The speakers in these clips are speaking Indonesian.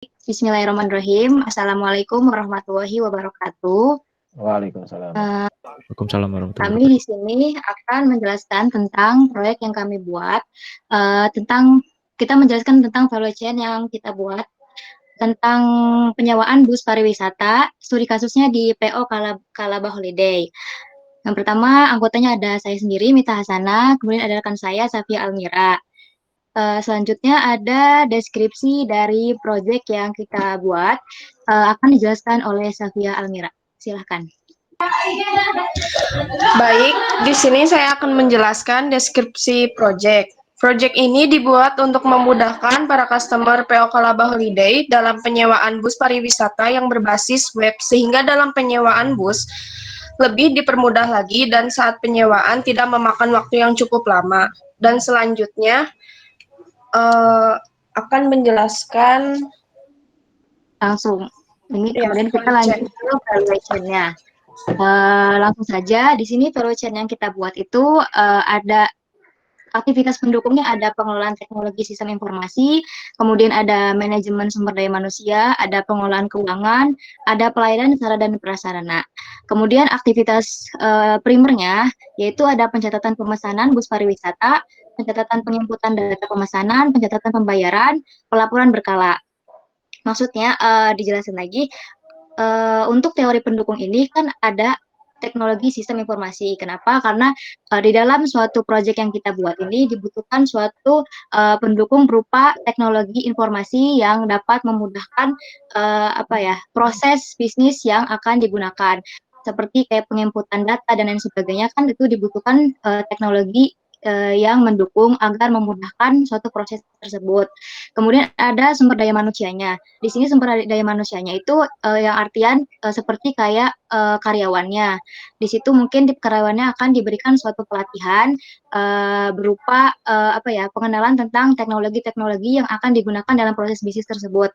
Bismillahirrahmanirrahim. Assalamualaikum warahmatullahi wabarakatuh. Waalaikumsalam. Eh, Waalaikumsalam warahmatullahi Kami di wabarakatuh. sini akan menjelaskan tentang proyek yang kami buat, tentang kita menjelaskan tentang value chain yang kita buat, tentang penyewaan bus pariwisata, studi kasusnya di PO Kalaba Holiday. Yang pertama, anggotanya ada saya sendiri, Mita Hasana, kemudian ada rekan saya, Safia Almira. Selanjutnya ada deskripsi dari proyek yang kita buat, akan dijelaskan oleh Safia Almira. Silahkan. Baik, di sini saya akan menjelaskan deskripsi project. Project ini dibuat untuk memudahkan para customer PO Kalaba Holiday dalam penyewaan bus pariwisata yang berbasis web, sehingga dalam penyewaan bus lebih dipermudah lagi dan saat penyewaan tidak memakan waktu yang cukup lama. Dan selanjutnya akan menjelaskan Langsung. Ini ya, kemudian kita lanjut ke valuation-nya. Langsung saja, di sini valuation yang kita buat itu ada aktivitas pendukungnya, ada pengelolaan teknologi sistem informasi, kemudian ada manajemen sumber daya manusia, ada pengelolaan keuangan, ada pelayanan sarana dan prasarana. Kemudian aktivitas primernya yaitu ada pencatatan pemesanan bus pariwisata, pencatatan penginputan data pemesanan, pencatatan pembayaran, pelaporan berkala. Maksudnya dijelasin lagi, untuk teori pendukung ini kan ada teknologi sistem informasi. Kenapa? Karena di dalam suatu proyek yang kita buat ini dibutuhkan suatu pendukung berupa teknologi informasi yang dapat memudahkan proses bisnis yang akan digunakan. Seperti kayak penginputan data dan lain sebagainya, kan itu dibutuhkan teknologi yang mendukung agar memudahkan suatu proses tersebut. Kemudian ada sumber daya manusianya. Di sini sumber daya manusianya itu yang artian seperti kayak karyawannya. Di situ mungkin karyawannya akan diberikan suatu pelatihan berupa pengenalan tentang teknologi-teknologi yang akan digunakan dalam proses bisnis tersebut.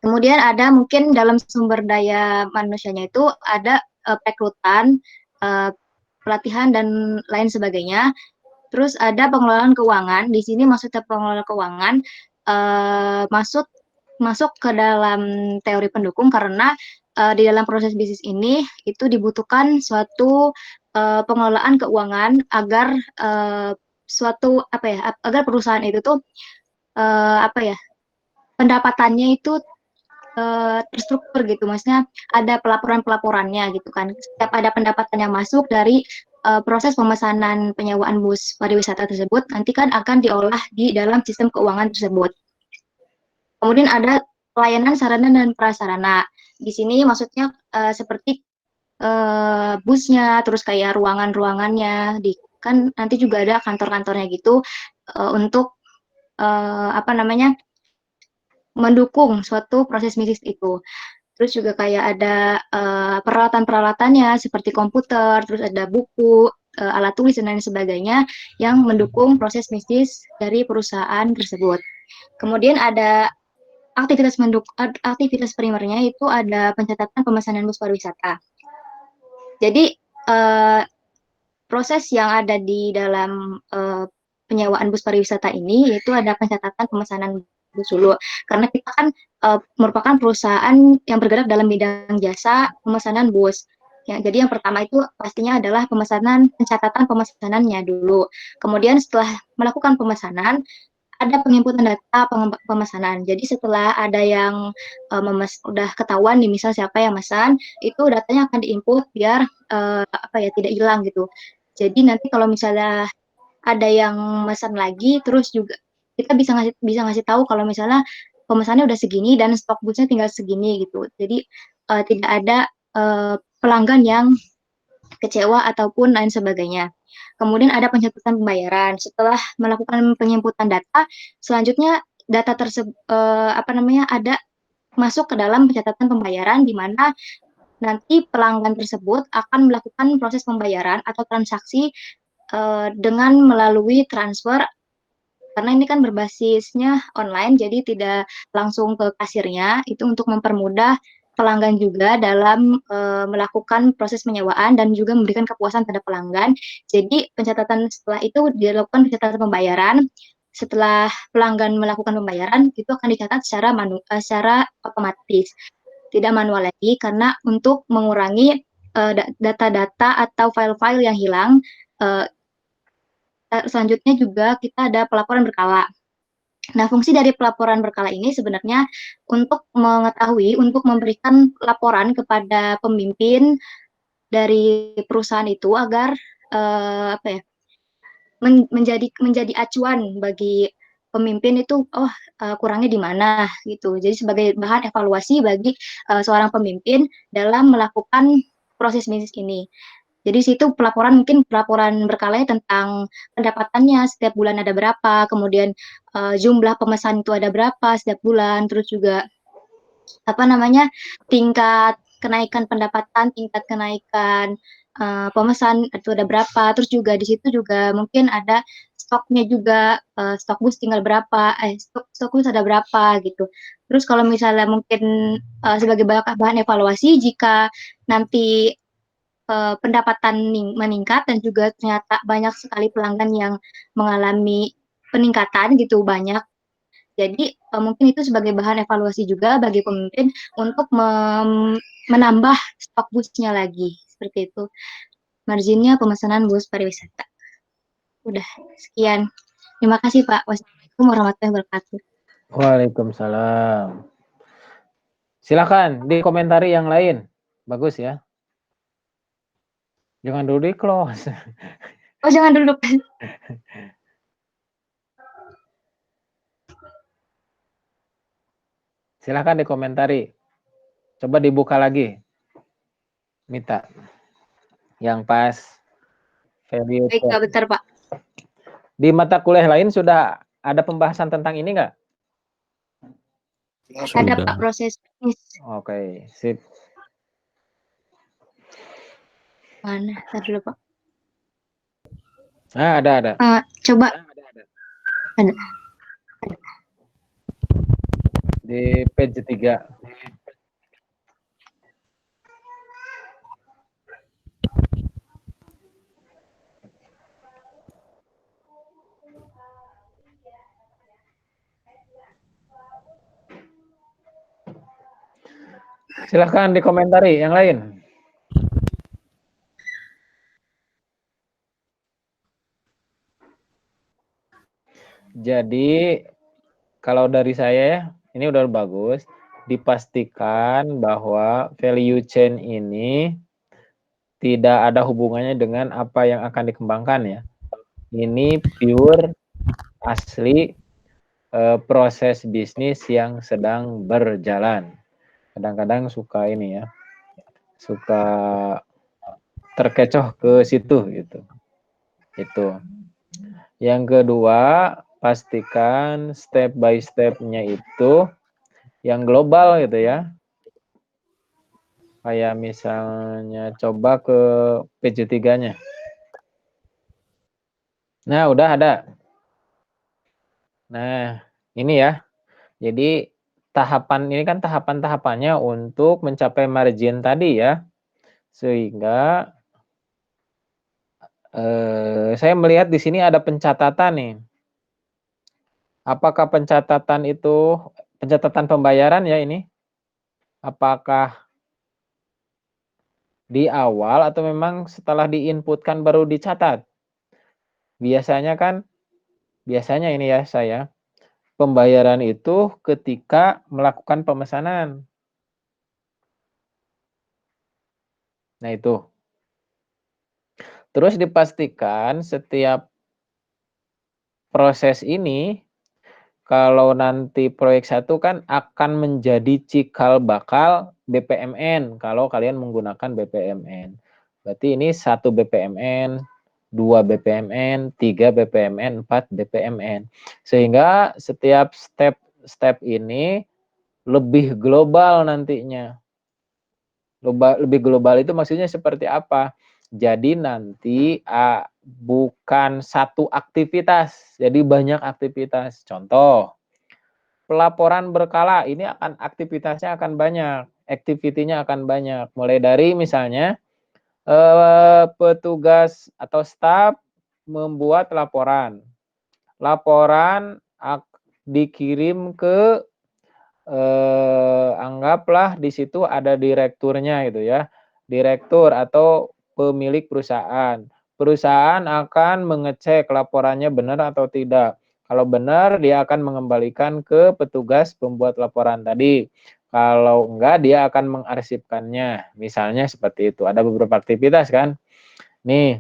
Kemudian ada mungkin dalam sumber daya manusianya itu ada perekrutan, pelatihan dan lain sebagainya. Terus ada pengelolaan keuangan. Di sini maksudnya pengelolaan keuangan masuk ke dalam teori pendukung karena di dalam proses bisnis ini itu dibutuhkan suatu pengelolaan keuangan agar agar perusahaan itu tuh pendapatannya itu terstruktur gitu, maksudnya ada pelaporannya gitu kan. Setiap ada pendapatan yang masuk dari proses pemesanan penyewaan bus pariwisata tersebut, nanti kan akan diolah di dalam sistem keuangan tersebut. Kemudian ada pelayanan sarana dan prasarana. Di sini maksudnya seperti busnya, terus kayak ruangan-ruangannya, kan nanti juga ada kantor-kantornya gitu untuk mendukung suatu proses bisnis itu. Terus juga kayak ada peralatan-peralatannya seperti komputer, terus ada buku, alat tulis dan lain sebagainya yang mendukung proses bisnis dari perusahaan tersebut. Kemudian ada aktivitas primernya itu ada pencatatan pemesanan bus pariwisata. Jadi proses yang ada di dalam penyewaan bus pariwisata ini yaitu ada pencatatan pemesanan bus dulu, karena kita kan merupakan perusahaan yang bergerak dalam bidang jasa pemesanan bus. Ya, jadi yang pertama itu pastinya adalah pencatatan pemesanannya dulu. Kemudian setelah melakukan pemesanan, ada penginputan data pemesanan. Jadi setelah ada yang udah ketahuan nih, misal siapa yang mesan, itu datanya akan diinput biar tidak hilang gitu. Jadi nanti kalau misalnya ada yang mesan lagi, terus juga kita bisa ngasih tahu kalau misalnya pemesannya udah segini dan stok busnya tinggal segini gitu. Jadi tidak ada pelanggan yang kecewa ataupun lain sebagainya. Kemudian ada pencatatan pembayaran. Setelah melakukan penginputan data, selanjutnya data tersebut ada masuk ke dalam pencatatan pembayaran di mana nanti pelanggan tersebut akan melakukan proses pembayaran atau transaksi dengan melalui transfer, karena ini kan berbasisnya online, jadi tidak langsung ke kasirnya. Itu untuk mempermudah pelanggan juga dalam melakukan proses penyewaan dan juga memberikan kepuasan pada pelanggan. Jadi pencatatan setelah itu dilakukan pencatatan pembayaran. setelah pelanggan melakukan pembayaran itu akan dicatat secara otomatis, tidak manual lagi, karena untuk mengurangi data-data atau file-file yang hilang. Uh, Selanjutnya juga kita ada pelaporan berkala. Nah, fungsi dari pelaporan berkala ini sebenarnya untuk mengetahui, untuk memberikan laporan kepada pemimpin dari perusahaan itu agar apa ya, menjadi acuan bagi pemimpin itu, kurangnya di mana gitu. Jadi sebagai bahan evaluasi bagi seorang pemimpin dalam melakukan proses bisnis ini. Jadi situ mungkin pelaporan berkalanya tentang pendapatannya setiap bulan ada berapa, kemudian jumlah pemesan itu ada berapa setiap bulan, terus juga apa namanya, tingkat kenaikan pendapatan, tingkat kenaikan pemesan itu ada berapa, terus juga di situ juga mungkin ada stoknya juga, stok bus tinggal berapa, stok bus ada berapa gitu. Terus kalau misalnya mungkin sebagai bahan evaluasi jika nanti pendapatan meningkat dan juga ternyata banyak sekali pelanggan yang mengalami peningkatan gitu banyak. Jadi mungkin itu sebagai bahan evaluasi juga bagi pemimpin untuk menambah stok busnya lagi seperti itu. Marginnya pemesanan bus pariwisata. Udah sekian. Terima kasih Pak. Wassalamualaikum warahmatullahi wabarakatuh. Waalaikumsalam. Silakan dikomentari yang lain. Bagus ya. Jangan dulu di close. Oh, jangan dulu. Silakan dikomentari. Coba dibuka lagi. Mita. Yang pas value. Baik, bentar Pak. Di mata kuliah lain sudah ada pembahasan tentang ini nggak? Ada Pak proses bisnis. Oke, sip. Mana? Tadi dulu Pak. Ah, ada. Coba. Ada. Di page 3. Silahkan dikomentari yang lain. Jadi kalau dari saya ya, ini udah bagus. Dipastikan bahwa value chain ini tidak ada hubungannya dengan apa yang akan dikembangkan ya. Ini pure asli proses bisnis yang sedang berjalan. Kadang-kadang suka ini ya, suka terkecoh ke situ gitu. Itu. Yang kedua, pastikan step by step-nya itu yang global gitu ya. Kayak misalnya coba ke page 3-nya. Nah, udah ada. Nah, ini ya. Jadi tahapan ini kan tahapan-tahapannya untuk mencapai margin tadi ya. Sehingga saya melihat di sini ada pencatatan nih. Apakah pencatatan itu pencatatan pembayaran ya ini? Apakah di awal atau memang setelah diinputkan baru dicatat? Biasanya ini ya saya, pembayaran itu ketika melakukan pemesanan. Nah itu. Terus dipastikan setiap proses ini, kalau nanti proyek 1 kan akan menjadi cikal bakal BPMN kalau kalian menggunakan BPMN. Berarti ini 1 BPMN, 2 BPMN, 3 BPMN, 4 BPMN. Sehingga setiap step ini lebih global nantinya. Lebih global itu maksudnya seperti apa? Jadi nanti bukan satu aktivitas, jadi banyak aktivitas. Contoh, pelaporan berkala ini aktivitasnya akan banyak, activity-nya akan banyak. Mulai dari misalnya petugas atau staf membuat laporan. laporan dikirim ke anggaplah di situ ada direkturnya gitu ya. Direktur atau pemilik perusahaan. Perusahaan akan mengecek laporannya benar atau tidak. Kalau benar, dia akan mengembalikan ke petugas pembuat laporan tadi. Kalau enggak, dia akan mengarsipkannya. Misalnya seperti itu. Ada beberapa aktivitas kan. Nih,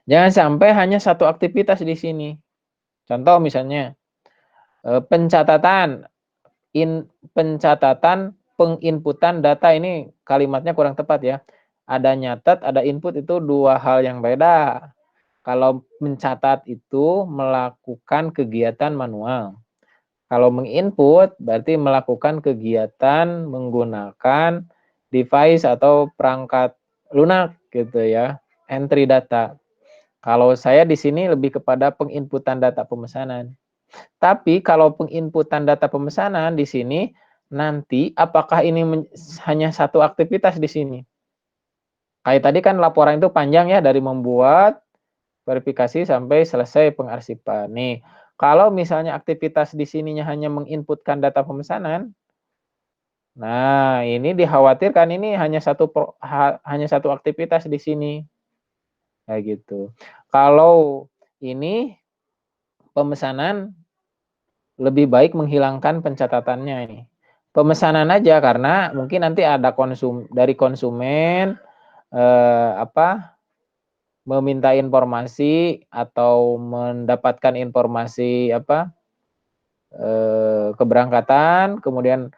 jangan sampai hanya satu aktivitas di sini. Contoh misalnya, pencatatan pencatatan penginputan data, ini kalimatnya kurang tepat ya. Ada nyatat, ada input, itu dua hal yang beda. Kalau mencatat itu melakukan kegiatan manual. Kalau menginput berarti melakukan kegiatan menggunakan device atau perangkat lunak gitu ya, entry data. Kalau saya di sini lebih kepada penginputan data pemesanan. Tapi kalau penginputan data pemesanan di sini, nanti apakah ini hanya satu aktivitas di sini? Kayak tadi kan laporan itu panjang ya, dari membuat, verifikasi, sampai selesai pengarsipan. Nih, kalau misalnya aktivitas di sininya hanya menginputkan data pemesanan, nah ini dikhawatirkan ini hanya satu aktivitas di sini. Kayak gitu. Kalau ini pemesanan, lebih baik menghilangkan pencatatannya ini. Pemesanan aja, karena mungkin nanti ada dari konsumen meminta informasi atau mendapatkan informasi keberangkatan, kemudian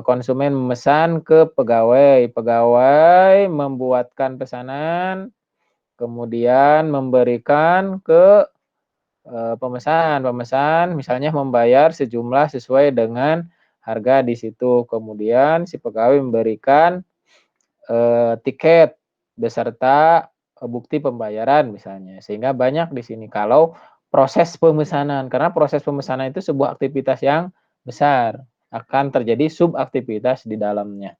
konsumen memesan ke pegawai, pegawai membuatkan pesanan, kemudian memberikan ke pemesan misalnya membayar sejumlah sesuai dengan harga di situ. Kemudian si pegawai memberikan tiket beserta bukti pembayaran misalnya. Sehingga banyak di sini kalau proses pemesanan, karena proses pemesanan itu sebuah aktivitas yang besar, akan terjadi subaktivitas di dalamnya.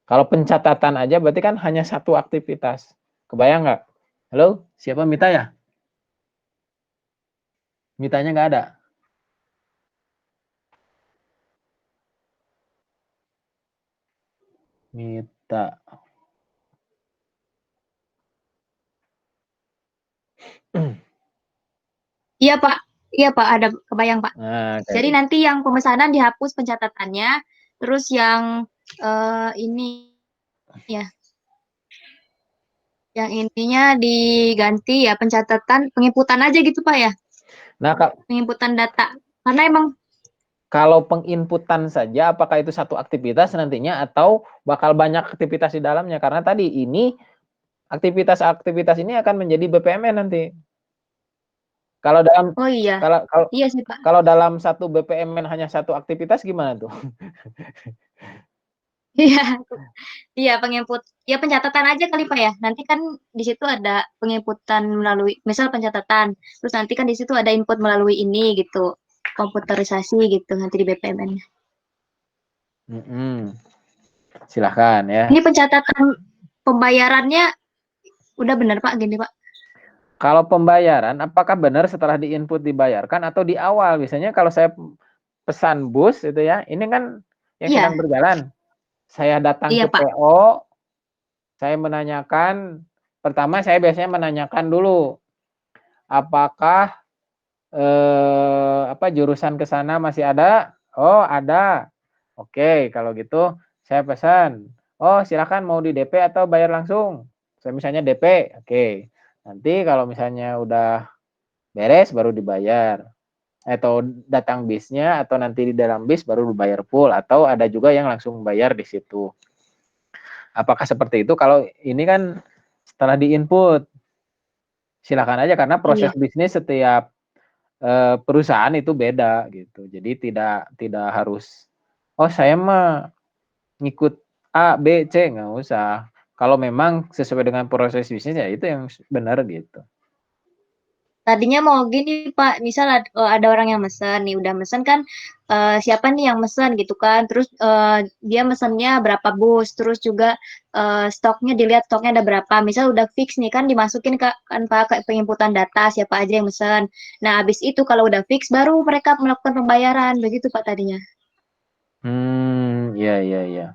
Kalau pencatatan aja berarti kan hanya satu aktivitas. Kebayang nggak? Halo, siapa Mita ya? Mitanya nggak ada. Mita. Iya Pak, iya Pak, ada kebayang Pak. Nah, kayak Jadi gitu. nanti yang pemesanan dihapus pencatatannya, terus yang ini ya, yang intinya diganti ya pencatatan, penginputan aja gitu Pak ya, Nah, penginputan data. Karena emang kalau penginputan saja, apakah itu satu aktivitas nantinya atau bakal banyak aktivitas di dalamnya? Karena tadi ini aktivitas-aktivitas ini akan menjadi BPMN nanti. Kalau dalam oh iya, kalau kalau iya sih Pak. kalau dalam satu BPMN hanya satu aktivitas gimana tuh? Iya, iya ya pencatatan aja kali Pak ya. Nanti kan di situ ada penginputan melalui, misal pencatatan, terus nanti kan di situ ada input melalui ini gitu, komputerisasi gitu nanti di BPMN. Silahkan ya. Ini pencatatan pembayarannya udah benar Pak, gini Pak. Kalau pembayaran, apakah benar setelah diinput dibayarkan atau di awal? Biasanya kalau saya pesan bus itu ya, ini kan yang sedang Iya, berjalan. Saya datang iya ke Pak. PO, saya menanyakan, pertama saya biasanya menanyakan dulu, apakah jurusan ke sana masih ada? Oh, ada. Oke, kalau gitu saya pesan. Oh, silakan mau di DP atau bayar langsung? Saya misalnya DP. Oke. Nanti kalau misalnya udah beres baru dibayar. Atau datang bisnya atau nanti di dalam bis baru dibayar full, atau ada juga yang langsung bayar di situ. Apakah seperti itu? Kalau ini kan setelah di-input, silakan aja karena proses Iya. bisnis setiap perusahaan itu beda gitu. Jadi tidak harus, oh saya mah ngikut A, B, C, nggak usah. Kalau memang sesuai dengan proses bisnis ya itu yang benar gitu. Tadinya mau gini Pak, misal ada orang yang mesen nih, udah mesen kan, siapa nih yang mesen gitu kan, terus dia mesennya berapa bus, terus juga stoknya dilihat stoknya ada berapa, misal udah fix nih kan dimasukin kan Pak ke penginputan data siapa aja yang mesen. Nah habis itu kalau udah fix baru mereka melakukan pembayaran, begitu Pak tadinya. Iya, iya, iya.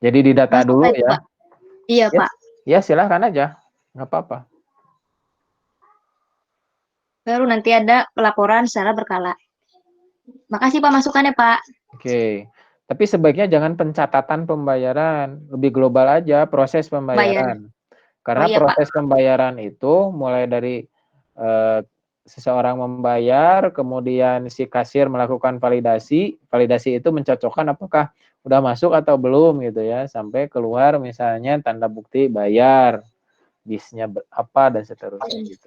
Jadi didata Masuk dulu Pak itu ya. Pak? Iya Ya, Pak, ya silahkan aja, nggak apa-apa. baru nanti ada pelaporan secara berkala. Makasih Pak masukannya Pak. Oke. Tapi sebaiknya jangan pencatatan pembayaran, lebih global aja proses Bayar. pembayaran. Oh Karena iya Pak. proses pembayaran itu mulai dari eh, seseorang membayar, kemudian si kasir melakukan validasi, validasi itu mencocokkan apakah udah masuk atau belum gitu ya, sampai keluar misalnya tanda bukti bayar, bisnya apa dan seterusnya gitu.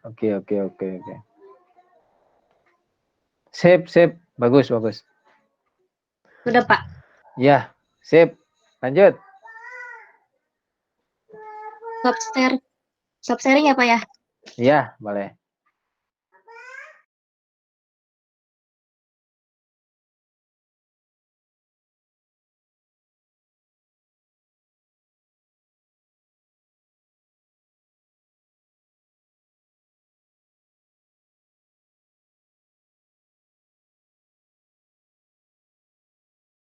Oke, oke, oke, oke. Sip, sip, bagus, bagus. Sudah Pak. Ya, sip. Lanjut. Stop sharing ya Pak ya? Ya, boleh.